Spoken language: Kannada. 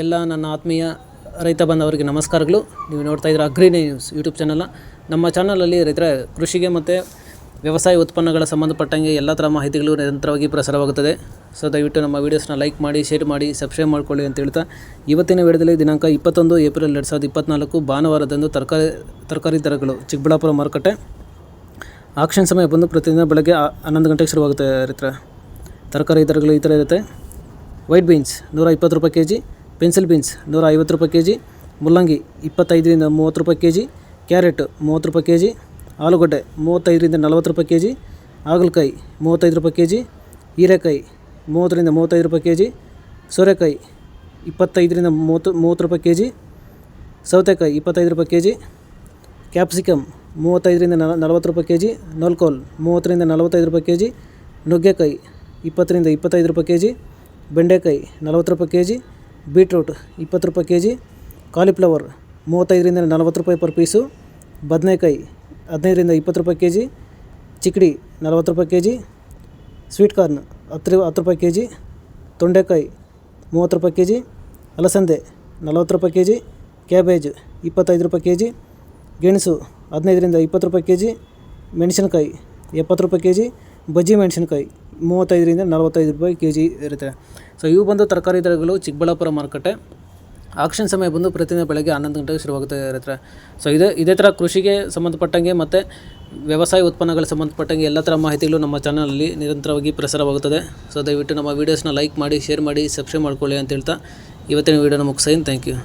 ಎಲ್ಲ ನನ್ನ ಆತ್ಮೀಯ ರೈತ ಬಾಂಧವರಿಗೆ ನಮಸ್ಕಾರಗಳು. ನೀವು ನೋಡ್ತಾ ಇದ್ದೀರಾ ಅಗ್ರಿ ನ್ಯೂಸ್ ಯೂಟ್ಯೂಬ್ ಚಾನಲ್ನ. ನಮ್ಮ ಚಾನಲಲ್ಲಿ ರೈತರ ಕೃಷಿಗೆ ಮತ್ತು ವ್ಯವಸಾಯ ಉತ್ಪನ್ನಗಳ ಸಂಬಂಧಪಟ್ಟಂಗೆ ಎಲ್ಲ ಥರ ಮಾಹಿತಿಗಳು ನಿರಂತರವಾಗಿ ಪ್ರಸಾರವಾಗುತ್ತದೆ. ಸೊ ದಯವಿಟ್ಟು ನಮ್ಮ ವೀಡಿಯೋಸ್ನ ಲೈಕ್ ಮಾಡಿ, ಶೇರ್ ಮಾಡಿ, ಸಬ್ಸ್ಕ್ರೈಬ್ ಮಾಡ್ಕೊಳ್ಳಿ ಅಂತ ಹೇಳ್ತಾ, ಇವತ್ತಿನ ವಿಡಿಯೋದಲ್ಲಿ ದಿನಾಂಕ 21 ಏಪ್ರಿಲ್ 2024 ಭಾನುವಾರದಂದು ತರಕಾರಿ ದರಗಳು ಚಿಕ್ಕಬಳ್ಳಾಪುರ ಮಾರುಕಟ್ಟೆ. ಆಕ್ಷನ್ ಸಮಯ ಬಂದು ಪ್ರತಿದಿನ ಬೆಳಗ್ಗೆ 11 ಗಂಟೆಗೆ ಶುರುವಾಗುತ್ತೆ. ರೈತರ ತರಕಾರಿ ದರಗಳು ಈ ಥರ ಇರುತ್ತೆ. ವೈಟ್ ಬೀನ್ಸ್ 120 ರೂಪಾಯಿ ಕೆ ಜಿ, ಪೆನ್ಸಿಲ್ ಬೀನ್ಸ್ 150 ರೂಪಾಯಿ ಕೆ ಜಿ, ಮುಲ್ಲಂಗಿ 25ರಿಂದ 30 ರೂಪಾಯಿ ಕೆ ಜಿ, ಕ್ಯಾರೆಟ್ 30 ರೂಪಾಯಿ ಕೆ ಜಿ, ಆಲೂಗಡ್ಡೆ 35ರಿಂದ 40 ರೂಪಾಯಿ ಕೆ ಜಿ, ಹಾಗಲಕಾಯಿ 35 ರೂಪಾಯಿ ಕೆ ಜಿ, ಹೀರೆಕಾಯಿ 30ರಿಂದ 35 ರೂಪಾಯಿ ಕೆ ಜಿ, ಸೋರೆಕಾಯಿ 25ರಿಂದ 30 ರೂಪಾಯಿ ಕೆ ಜಿ, ಸೌತೆಕಾಯಿ 25 ರೂಪಾಯಿ ಕೆ ಜಿ, ಕ್ಯಾಪ್ಸಿಕಮ್ 35ರಿಂದ 40 ರೂಪಾಯಿ ಕೆ ಜಿ, ನೋಲ್ಕೋಲ್ 30ರಿಂದ 45 ರೂಪಾಯಿ ಕೆ ಜಿ, ನುಗ್ಗೆಕಾಯಿ 20ರಿಂದ 25 ರೂಪಾಯಿ ಕೆ ಜಿ, ಬೆಂಡೆಕಾಯಿ 40 ರೂಪಾಯಿ ಕೆ ಜಿ, ಬೀಟ್ರೂಟ್ 20 ರೂಪಾಯಿ ಕೆ ಜಿ, ಕಾಲಿಫ್ಲವರ್ 35ರಿಂದ 40 ರೂಪಾಯಿ ಪರ್ ಪೀಸು, ಬದನೆಕಾಯಿ 15ರಿಂದ 20 ರೂಪಾಯಿ ಕೆ ಜಿ, ಚಿಕ್ಕಡಿ 40 ರೂಪಾಯಿ ಕೆ ಜಿ, ಸ್ವೀಟ್ ಕಾರ್ನ್ 10 ರೂಪಾಯಿ ಕೆ ಜಿ, ತೊಂಡೆಕಾಯಿ 30 ರೂಪಾಯಿ ಕೆ ಜಿ, ಅಲಸಂದೆ 40 ರೂಪಾಯಿ ಕೆ ಜಿ, ಕ್ಯಾಬೇಜ್ 25 ರೂಪಾಯಿ ಕೆ ಜಿ, ಗೆಣಸು 15ರಿಂದ 20 ರೂಪಾಯಿ ಕೆ ಜಿ, ಮೆಣಸಿನಕಾಯಿ 70 ರೂಪಾಯಿ ಕೆ ಜಿ, ಬಜ್ಜಿ ಮೆಣಸಿನಕಾಯಿ 35ರಿಂದ 45 ರೂಪಾಯಿ ಕೆ ಜಿ ಇರುತ್ತೆ. ಸೊ ಇವು ಬಂದು ತರಕಾರಿ ದರಗಳು ಚಿಕ್ಕಬಳ್ಳಾಪುರ ಮಾರುಕಟ್ಟೆ. ಆಕ್ಷನ್ ಸಮಯ ಬಂದು ಪ್ರತಿದಿನ ಬೆಳಗ್ಗೆ 11 ಗಂಟೆಗೆ ಶುರುವಾಗುತ್ತೆ ಇರುತ್ತೆ. ಸೊ ಇದೇ ಥರ ಕೃಷಿಗೆ ಸಂಬಂಧಪಟ್ಟಂಗೆ ಮತ್ತು ವ್ಯವಸಾಯ ಉತ್ಪನ್ನಗಳಿಗೆ ಸಂಬಂಧಪಟ್ಟಂಗೆ ಎಲ್ಲ ಥರ ಮಾಹಿತಿಗಳು ನಮ್ಮ ಚಾನಲಲ್ಲಿ ನಿರಂತರವಾಗಿ ಪ್ರಸಾರವಾಗುತ್ತದೆ. ಸೊ ದಯವಿಟ್ಟು ನಮ್ಮ ವೀಡಿಯೋಸ್ನ ಲೈಕ್ ಮಾಡಿ, ಶೇರ್ ಮಾಡಿ, ಸಬ್ಸ್ಕ್ರೈಬ್ ಮಾಡ್ಕೊಳ್ಳಿ ಅಂತ ಹೇಳ್ತಾ ಇವತ್ತಿನ ವೀಡಿಯೋನ ಮುಗಿಸ್ತೀನಿ. Thank you.